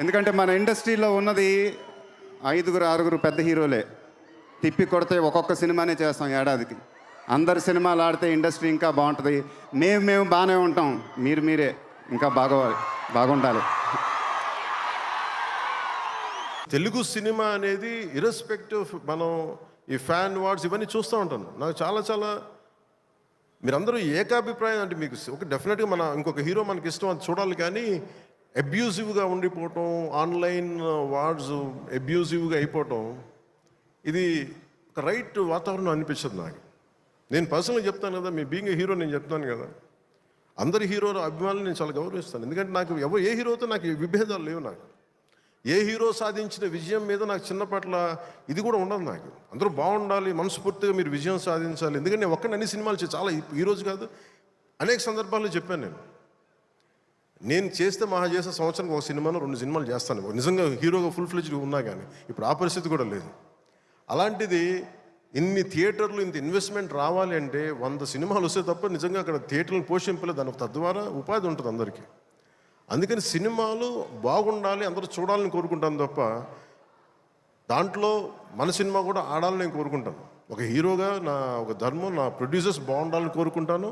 ఎందుకంటే మన ఇండస్ట్రీలో ఉన్నది 5-6 పెద్ద హీరోలే. తిప్పి కొడితే ఒక్కొక్క సినిమానే చేస్తాం ఏడాదికి. అందరి సినిమాలు ఆడితే ఇండస్ట్రీ ఇంకా బాగుంటుంది. మేము బాగానే ఉంటాం, మీరే ఇంకా బాగుండాలి. తెలుగు సినిమా అనేది ఇర్రెస్పెక్టివ్ మనం ఈ ఫ్యాన్ వార్డ్స్ ఇవన్నీ చూస్తూ ఉంటాను. నాకు చాలా మీరందరూ ఏకాభిప్రాయం అంటే మీకు ఒక డెఫినెట్గా మన ఇంకొక హీరో మనకి ఇష్టం అది చూడాలి, కానీ అబ్యూజివ్గా ఉండిపోవటం, ఆన్లైన్ వార్డ్స్ అబ్యూజివ్గా అయిపోవటం, ఇది ఒక రైట్ వాతావరణం అనిపించదు నాకు. నేను పర్సనల్గా చెప్తాను కదా, మీ బీయింగ్ హీరో నేను చెప్తాను కదా, అందరి హీరోల అభిమానులు నేను చాలా గౌరవిస్తాను. ఎందుకంటే నాకు ఏ హీరోతో నాకు విభేదాలు లేవు. నాకు ఏ హీరో సాధించిన విజయం మీద నాకు చిన్నపట్ల ఇది కూడా ఉండదు. నాకు అందరూ బాగుండాలి, మనస్ఫూర్తిగా మీరు విజయం సాధించాలి. ఎందుకంటే నేను ఒక్కడిని అన్ని సినిమాలు చాలా ఈరోజు కాదు అనేక సందర్భాల్లో చెప్పాను. నేను చేస్తే సంవత్సరానికి ఒక సినిమాను 2 సినిమాలు చేస్తాను నిజంగా హీరోగా ఫుల్ ఫ్లెడ్జ్గా ఉన్నా, కానీ ఇప్పుడు ఆ పరిస్థితి కూడా లేదు. అలాంటిది ఇన్ని థియేటర్లు ఇంత ఇన్వెస్ట్మెంట్ రావాలి అంటే 100 సినిమాలు వస్తే తప్ప నిజంగా అక్కడ థియేటర్లు పోషింపలేదు. దాని తద్వారా ఉపాధి ఉంటుంది అందరికీ. అందుకని సినిమాలు బాగుండాలి, అందరూ చూడాలని కోరుకుంటాను తప్ప దాంట్లో మన సినిమా కూడా ఆడాలని నేను కోరుకుంటాను. ఒక హీరోగా నా ఒక ధర్మం, నా ప్రొడ్యూసర్స్ బాగుండాలని కోరుకుంటాను.